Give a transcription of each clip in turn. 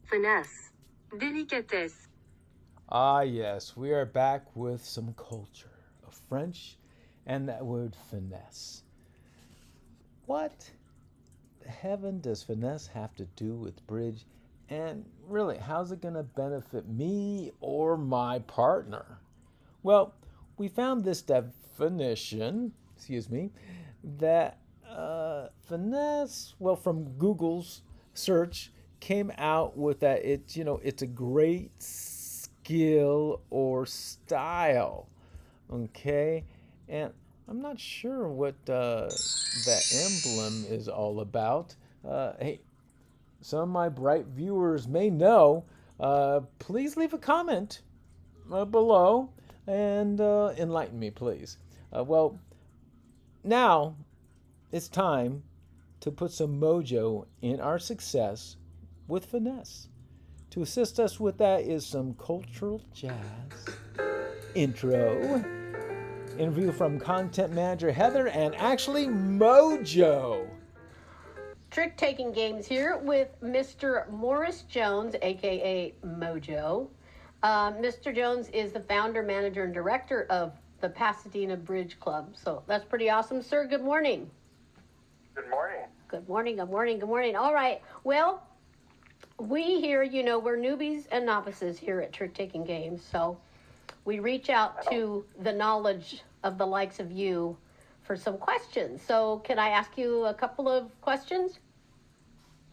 Finesse. Délicatesse. Ah, yes, we are back with some culture of French and that word finesse. What the heaven does finesse have to do with bridge? And really, how's it going to benefit me or my partner? Well, we found this definition, that finesse, well, from Google's search, came out with that it's a great skill or style. Okay, and I'm not sure what that emblem is all about. Hey, some of my bright viewers may know. Please leave a comment below and enlighten me, please. Well, now it's time to put some mojo in our success with finesse. To assist us with that is some cultural jazz intro, interview from content manager Heather, and actually Mojo. Trick taking games here with Mr. Morris Jones, aka Mojo. Mr. Jones is the founder, manager, and director of the Pasadena Bridge Club. So that's pretty awesome, sir. Good morning. Good morning. Good morning, good morning, good morning. All right. Well, we here, we're newbies and novices here at Trick Taking Games. So we reach out to the knowledge of the likes of you for some questions. So can I ask you a couple of questions?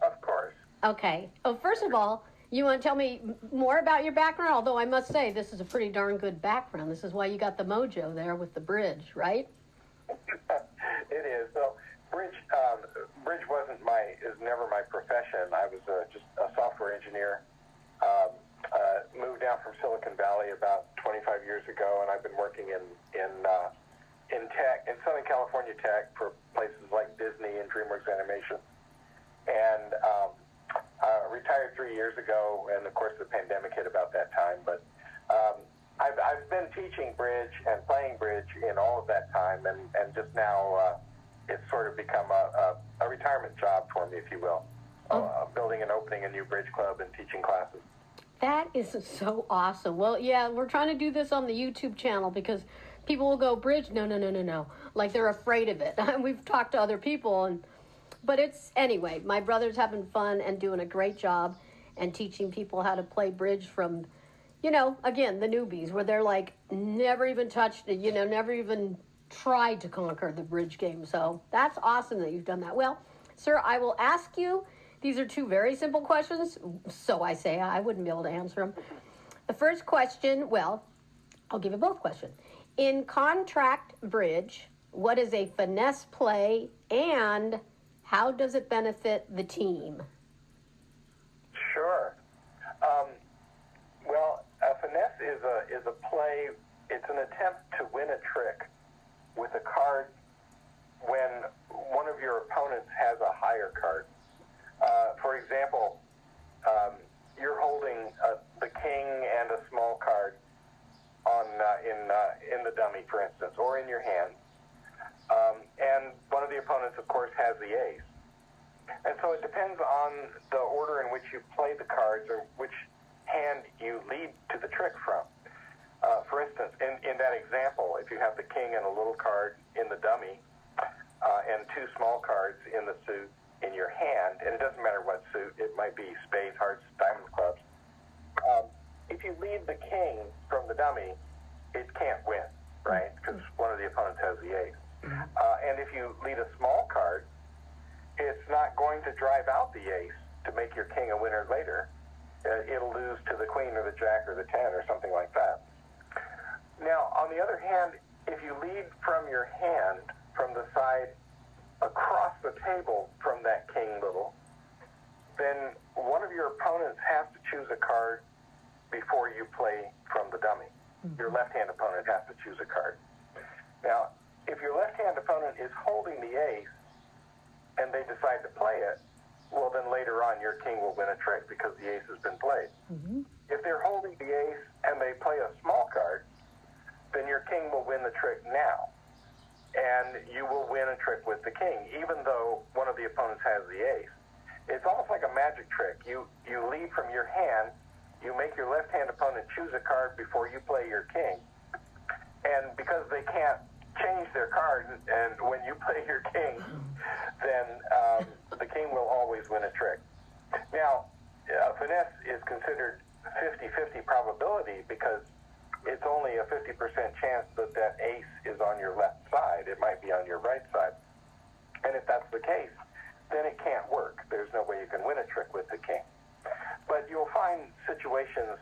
Of course. Okay. Oh, first of all, you want to tell me more about your background? Although I must say, this is a pretty darn good background. This is why you got the mojo there with the bridge, right? It is. So, bridge is never my profession. I was just a software engineer. Moved down from Silicon Valley about 25 years ago, and I've been working in tech, in Southern California tech, for places like Disney and DreamWorks Animation. And retired 3 years ago, and of course the pandemic hit about that time. But I've been teaching bridge and playing bridge in all of that time, and just now it's sort of become a retirement job for me, if you will. Building and opening a new bridge club and teaching classes. That is so awesome. Well, yeah, we're trying to do this on the YouTube channel because people will go, bridge, no. Like they're afraid of it. We've talked to other people, but it's, anyway, my brother's having fun and doing a great job and teaching people how to play bridge from, again, the newbies, where they're like, never even touched it, never even tried to conquer the bridge game. So that's awesome that you've done that. Well, sir, I will ask you, these are two very simple questions, so I say I wouldn't be able to answer them. The first question, well, I'll give you both questions. In contract bridge, what is a finesse play and how does it benefit the team? Sure. Well, a finesse is a play. It's an attempt to win a trick with a card when one of your opponents has a higher card. For example, you're holding the king and a small card in the dummy, for instance, or in your hand. And one of the opponents, of course, has the ace. And so it depends on the order in which you play the cards or which hand you lead to the trick from. For instance, in that example, if you have the king and a little card in the dummy and two small cards in the suit in your hand, and it doesn't matter what suit, it might be spades, hearts, diamonds, clubs. If you lead the king from the dummy, it can't win, right? Because one of the opponents has the ace. And if you lead a small card, it's not going to drive out the ace to make your king a winner later. It'll lose to the queen or the jack or the 10 or something like that. Now, on the other hand, if you lead from your hand, from the side across the table from that king little, then one of your opponents has to choose a card before you play from the dummy. Your left-hand opponent has to choose a card. Now, if your left-hand opponent is holding the ace and they decide to play it, well, then later on your king will win a trick because the ace has been played. If they're holding the ace and they play a small card, then your king will win the trick now. And you will win a trick with the king, even though one of the opponents has the ace. it's almost like a magic trick. You lead from your hand, you make your left-hand opponent choose a card before you play your king. And because they can't change their card, and when you play your king, then the king will always win a trick. Now, finesse is considered 50-50 probability because it's only a 50% chance that that ace is on your left side. It might be on your right side. And if that's the case, then it can't work. There's no way you can win a trick with the king. But you'll find situations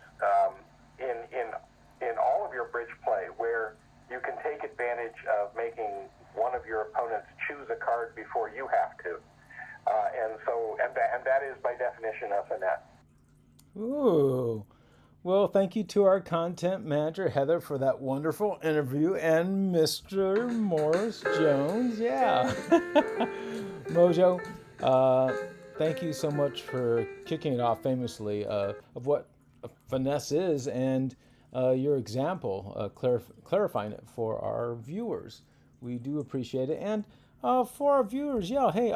in all of your bridge play where you can take advantage of making one of your opponents choose a card before you have to. And that is by definition a finesse. Ooh. Well, thank you to our content manager, Heather, for that wonderful interview, and Mr. Morris Jones. Yeah. Mojo, thank you so much for kicking it off famously of what finesse is and your example, clarifying it for our viewers. We do appreciate it. And for our viewers, yeah, hey,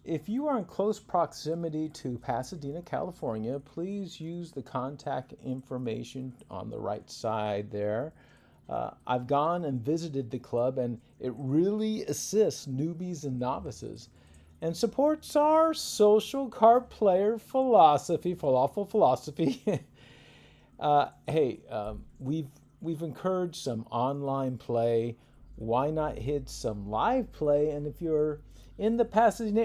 if you are in close proximity to Pasadena, California, please use the contact information on the right side there. I've gone and visited the club, and it really assists newbies and novices and supports our social card player philosophy, falafel philosophy. Hey, we've encouraged some online play. Why not hit some live play? And if you're in the Pasadena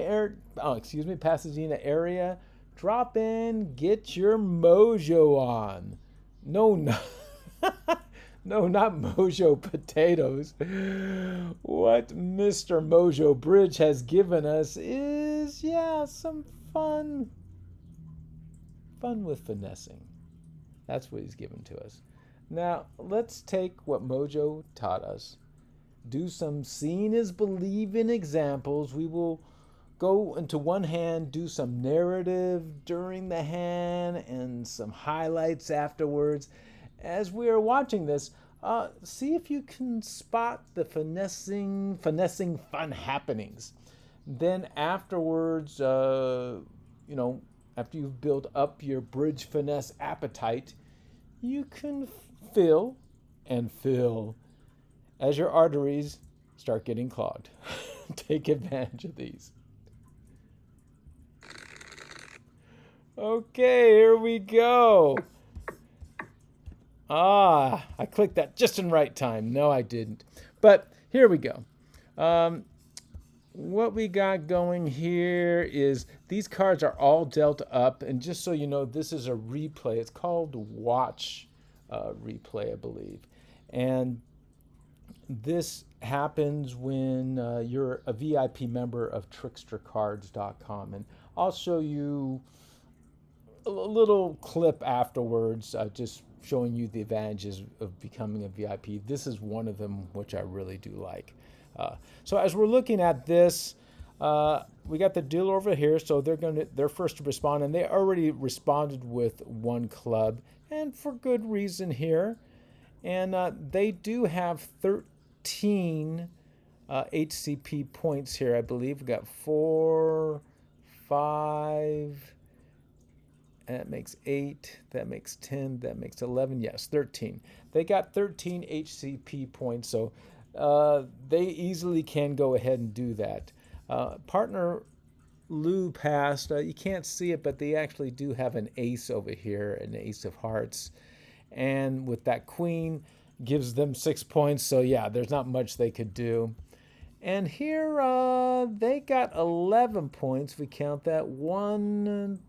area, drop in, get your mojo on. No, no, not Mojo potatoes. What Mr. Mojo Bridge has given us is, yeah, some fun with finessing. That's what he's given to us. Now, let's take what Mojo taught us. Do some seeing is believing examples. We will go into one hand, do some narrative during the hand, and some highlights afterwards. As we are watching this, see if you can spot the finessing fun happenings. Then afterwards, after you've built up your bridge finesse appetite, you can fill as your arteries start getting clogged. Take advantage of these. Okay, here we go. I clicked that just in right time. No, I didn't. But here we go. What we got going here is these cards are all dealt up. And just so you know, this is a replay. It's called Watch Replay, I believe. And this happens when you're a VIP member of trickstercards.com. And I'll show you a little clip afterwards, just showing you the advantages of becoming a VIP. This is one of them, which I really do like. So as we're looking at this, we got the dealer over here, so they're first to respond, and they already responded with one club, and for good reason here. And they do have 13 HCP points here, I believe. We got 4, 5. That makes 8. That makes 10. That makes 11. Yes, 13. They got 13 HCP points, so they easily can go ahead and do that. Partner Lou passed. You can't see it, but they actually do have an ace over here, an ace of hearts. And with that queen, gives them 6 points. So yeah, there's not much they could do. And here they got 11 points. We count that. 1,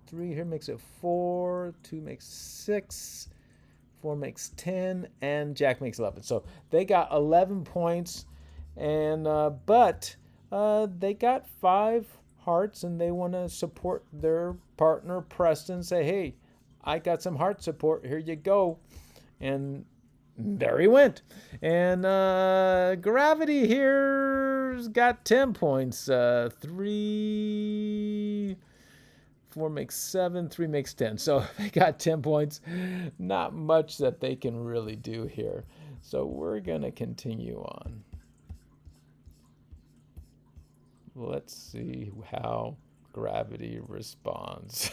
3 here makes it 4. 2 makes 6. 4 makes 10. And Jack makes 11. So they got 11 points. And but they got 5 hearts, and they want to support their partner Preston. Say, hey, I got some heart support. Here you go. And there he went. And Gravity here's got 10 points. 3, 4 makes 7, 3 makes 10. So they got 10 points. Not much that they can really do here. So we're going to continue on. Let's see how Gravity responds.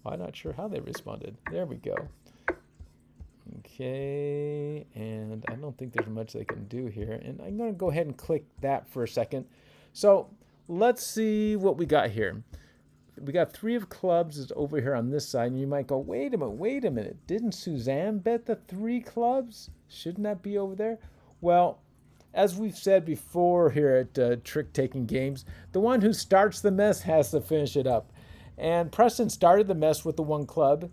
I'm not sure how they responded. There we go. Okay, and I don't think there's much they can do here. And I'm going to go ahead and click that for a second. So let's see what we got here. We got 3 of clubs is over here on this side. And you might go, wait a minute. Didn't Suzanne bet the 3 clubs? Shouldn't that be over there? Well, as we've said before here at Trick Taking Games, the one who starts the mess has to finish it up. And Preston started the mess with the 1 club.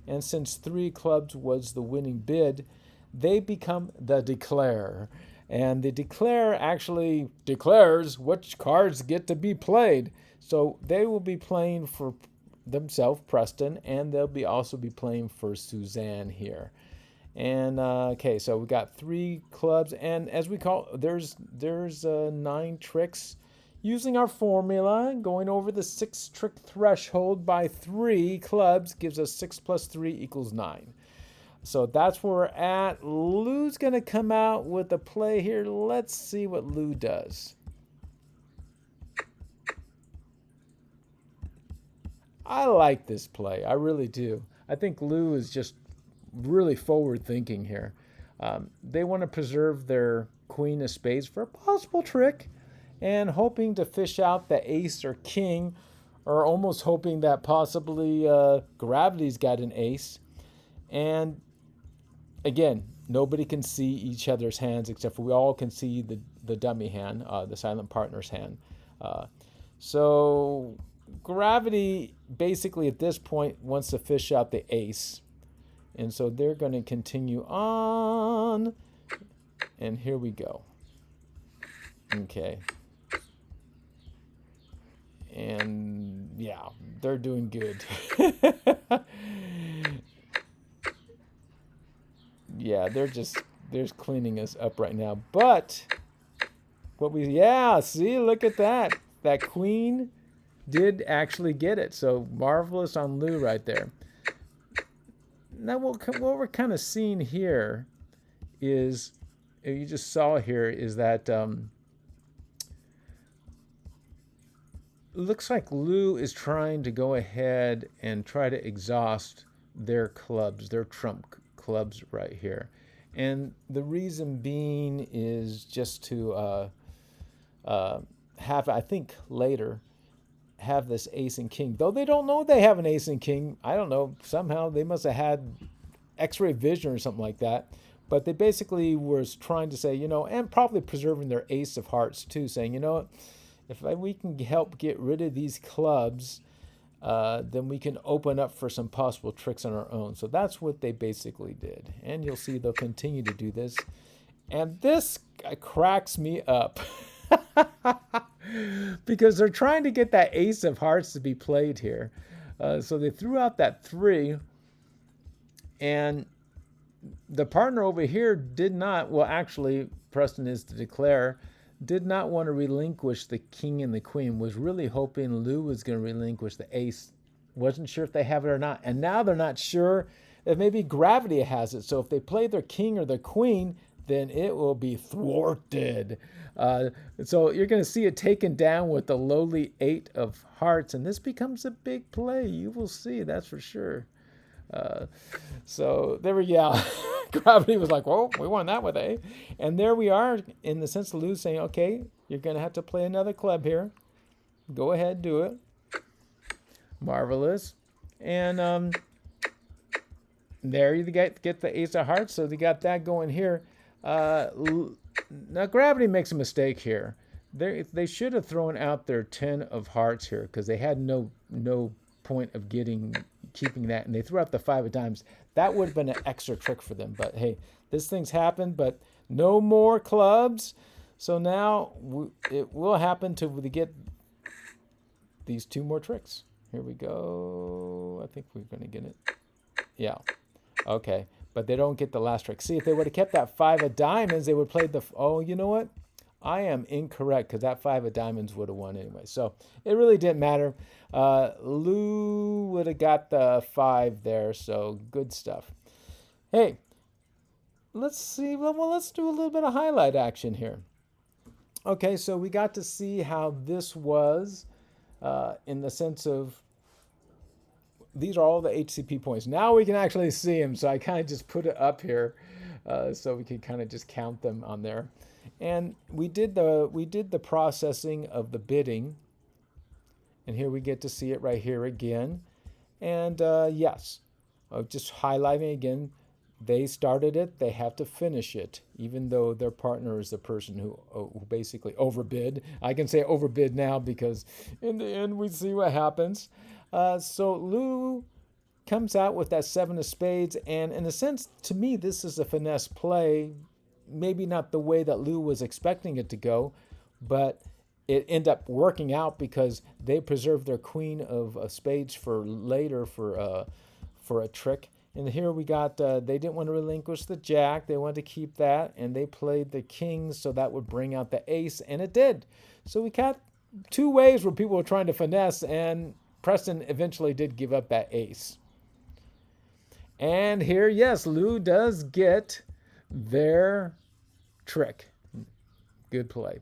And since 3 clubs was the winning bid, they become the declarer. And the declarer actually declares which cards get to be played. So they will be playing for themselves, Preston, and they'll also be playing for Suzanne here. And okay, so we got 3 clubs, and as we call, there's 9 tricks. Using our formula, going over the 6 trick threshold by 3 clubs gives us 6 plus 3 equals 9. So that's where we're at. Lou's going to come out with a play here. Let's see what Lou does. I like this play. I really do. I think Lou is just really forward thinking here. They want to preserve their queen of spades for a possible trick and hoping to fish out the ace or king, or almost hoping that possibly Gravity's got an ace. And again, nobody can see each other's hands except for we all can see the dummy hand, the silent partner's hand. So Gravity basically at this point wants to fish out the ace. And so they're going to continue on. And here we go. Okay. And yeah, they're doing good. Yeah, they're cleaning us up right now. But see, look at that. That queen did actually get it. So marvelous on Lou right there. Now what we're kind of seeing here is, you just saw here, is that looks like Lou is trying to go ahead and try to exhaust their clubs, their trump clubs right here. And the reason being is just to have, I think later, have this ace and king. Though they don't know they have an ace and king. I don't know. Somehow they must have had x-ray vision or something like that. But they basically was trying to say, and probably preserving their ace of hearts too, saying, if we can help get rid of these clubs, then we can open up for some possible tricks on our own. So that's what they basically did. And you'll see they'll continue to do this. And this cracks me up. Because they're trying to get that ace of hearts to be played here. So they threw out that 3. And the partner over here did not, well, actually, Preston is the declarer, did not want to relinquish the king and the queen, was really hoping Lou was going to relinquish the ace. Wasn't sure if they have it or not. And now they're not sure if maybe Gravity has it. So if they play their king or their queen, then it will be thwarted. So you're going to see it taken down with the lowly 8 of hearts. And this becomes a big play. You will see, that's for sure. So there we go. Gravity was like, well, we won that with A. And there we are, in the sense of Lou saying, okay, you're going to have to play another club here. Go ahead, do it. Marvelous. And there you get the ace of hearts. So they got that going here. Now Gravity makes a mistake here. They should have thrown out their 10 of hearts here because they had no point of keeping that, and they threw out the 5 of diamonds. That would have been an extra trick for them. But hey, this thing's happened. But no more clubs. So now it will happen to get these 2 more tricks. Here we go. I think we're going to get it. Yeah. Okay. But they don't get the last trick. See, if they would have kept that 5 of diamonds, they would have played the... Oh, you know what? I am incorrect because that 5 of diamonds would have won anyway. So it really didn't matter. Lou would have got the 5 there. So good stuff. Hey, let's see. Well, let's do a little bit of highlight action here. Okay, so we got to see how this was in the sense of these are all the HCP points. Now we can actually see them, so I kind of just put it up here so we can kind of just count them on there. And we did the processing of the bidding, and here we get to see it right here again. And yes, just highlighting again, they started it, they have to finish it, even though their partner is the person who basically overbid. I can say overbid now because in the end we see what happens. So Lou comes out with that 7 of spades, and in a sense, to me, this is a finesse play. Maybe not the way that Lou was expecting it to go, but it ended up working out because they preserved their queen of spades for later for a trick. And here we got, they didn't want to relinquish the jack. They wanted to keep that, and they played the king, so that would bring out the ace, and it did. So we got two ways where people were trying to finesse, and Preston eventually did give up that ace. And here, yes, Lou does get their trick. Good play.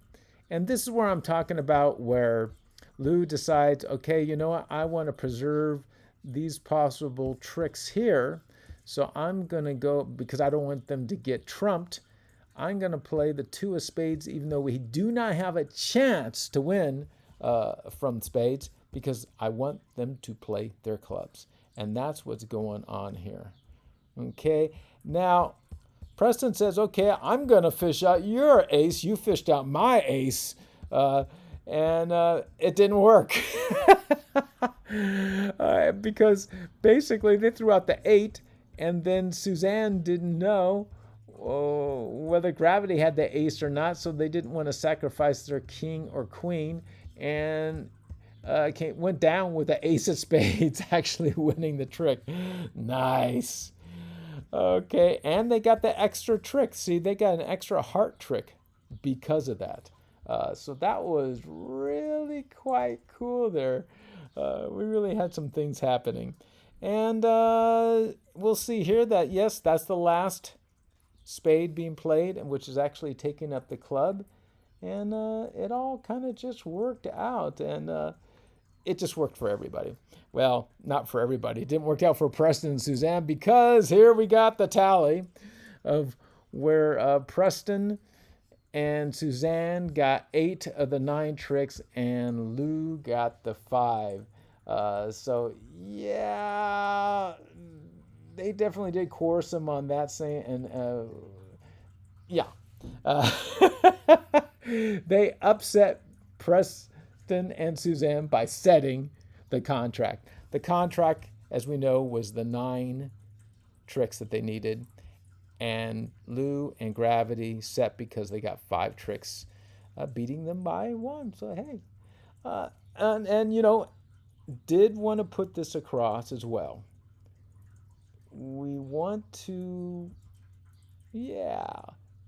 And this is where I'm talking about where Lou decides, okay, you know what? I want to preserve these possible tricks here. So I'm going to go, because I don't want them to get trumped, I'm going to play the 2 of spades, even though we do not have a chance to win from spades, because I want them to play their clubs. And that's what's going on here. Okay, now Preston says, okay, I'm going to fish out your ace. You fished out my ace. And it didn't work. Because basically they threw out the 8, and then Suzanne didn't know whether Gravity had the ace or not, so they didn't want to sacrifice their king or queen, and went down with the ace of spades, actually winning the trick. Nice. Okay, and they got the extra trick. See, they got an extra heart trick because of that. So that was really quite cool there. We really had some things happening. And we'll see here that, yes, that's the last spade being played, which is actually taking up the club. And it all kind of just worked out. And it just worked for everybody. Well, not for everybody. It didn't work out for Preston and Suzanne, because here we got the tally of where Preston and Suzanne got 8 of the 9 tricks, and Lou got the 5. So yeah, they definitely did coerce him on that, saying, and yeah, they upset Preston and Suzanne by setting the contract. The contract, as we know, was the 9 tricks that they needed, and Lou and Gravity set because they got 5 tricks, beating them by 1. So hey, and you know, did want to put this across as well. We want to, yeah,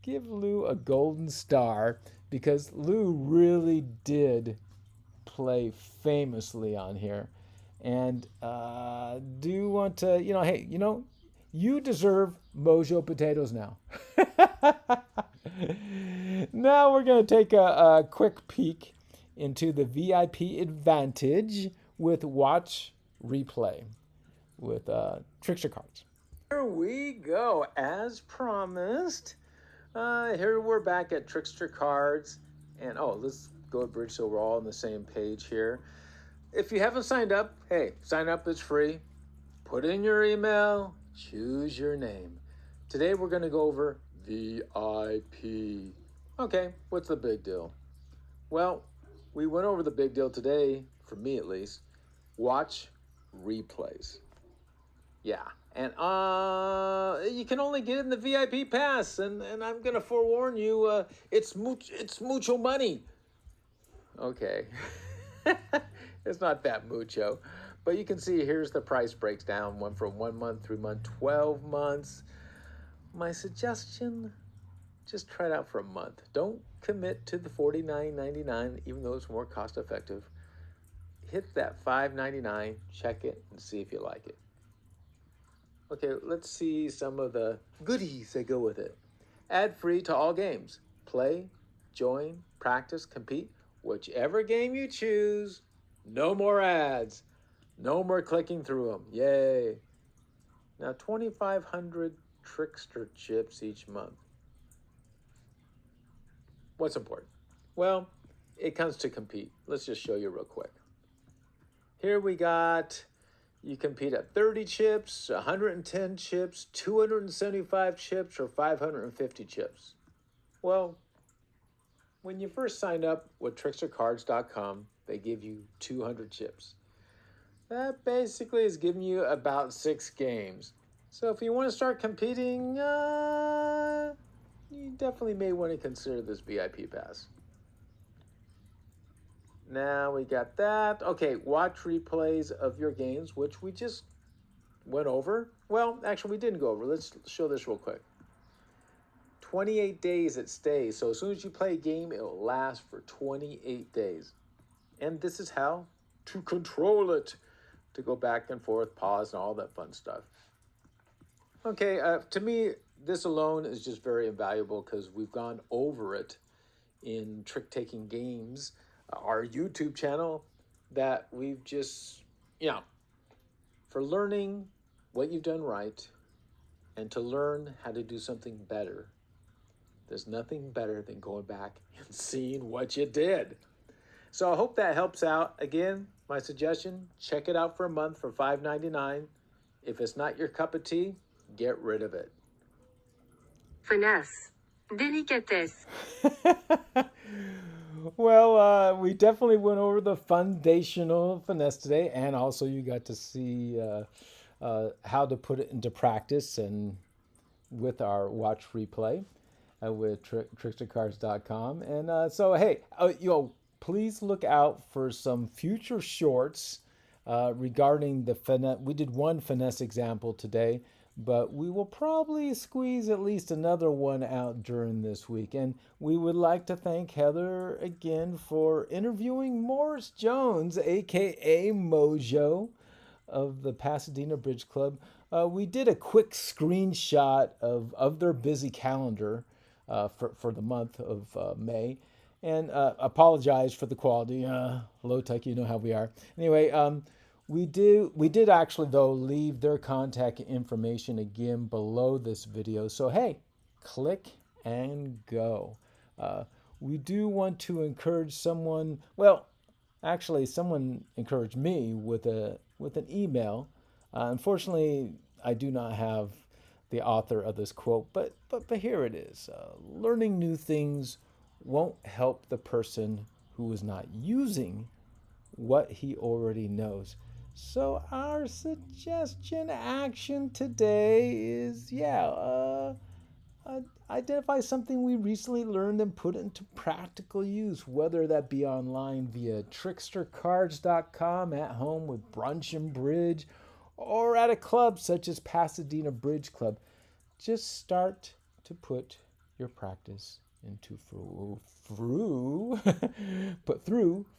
give Lou a golden star, because Lou really did play famously on here, and do want to, you know, hey, you know, you deserve Mojo potatoes now. Now we're going to take a quick peek into the VIP advantage with Watch Replay with Trickster cards. Here we go, as promised. Here we're back at Trickster cards, and let's go to Bridge so we're all on the same page here. If you haven't signed up, hey, sign up. It's free. Put in your email, choose your name. Today we're going to go over VIP. Okay, what's the big deal? Well, we went over the big deal today, for me at least. Watch replays. Yeah, and you can only get in the VIP pass, and I'm going to forewarn you, it's mucho money. Okay. It's not that mucho. But you can see here's the price breaks down. One from 1 month, 3 months, 12 months. My suggestion, just try it out for a month. Don't commit to the $49.99, even though it's more cost effective. Hit that $5.99, check it, and see if you like it. Okay, let's see some of the goodies that go with it. Ad free to all games. Play, join, practice, compete, whichever game you choose. No more ads. No more clicking through them. Yay. Now, 2,500 trickster chips each month. What's important? Well, it comes to compete. Let's just show you real quick. Here we got, you compete at 30 chips, 110 chips, 275 chips, or 550 chips. Well, when you first sign up with trickstercards.com, they give you 200 chips. That basically is giving you about 6 games. So if you want to start competing, you definitely may want to consider this VIP pass. Now we got that. Okay, watch replays of your games, which we just went over. Well, actually, we didn't go over. Let's show this real quick. 28 days it stays. So as soon as you play a game, it will last for 28 days. And this is how to control it, to go back and forth, pause, and all that fun stuff. Okay, to me, this alone is just very invaluable because we've gone over it in Trick Taking Games, our YouTube channel, that we've just, for learning what you've done right and to learn how to do something better. There's nothing better than going back and seeing what you did. So I hope that helps out. Again, my suggestion, check it out for a month for $5.99. If it's not your cup of tea, get rid of it. Finesse. Délicatesse. Well, we definitely went over the foundational finesse today, and also you got to see how to put it into practice and with our watch replay with trickstercards.com. And so, hey, please look out for some future shorts regarding the finesse. We did one finesse example today, but we will probably squeeze at least another one out during this week. And we would like to thank Heather again for interviewing Morris Jones, aka Mojo, of the Pasadena Bridge Club. We did a quick screenshot of their busy calendar for the month of May. And apologize for the quality. Low tech, you know how we are. Anyway, we did actually, though, leave their contact information again below this video. So, hey, click and go. We do want to encourage someone. Well, actually, someone encouraged me with an email. Unfortunately, I do not have the author of this quote, but here it is. Learning new things won't help the person who is not using what he already knows. So our suggestion action today is, identify something we recently learned and put it into practical use, whether that be online via trickstercards.com, at home with brunch and bridge, or at a club such as Pasadena Bridge Club. Just start to put your practice into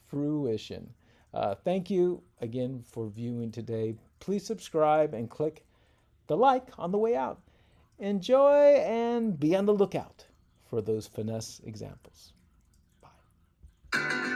fruition. Thank you again for viewing today. Please subscribe and click the like on the way out. Enjoy and be on the lookout for those finesse examples. Bye.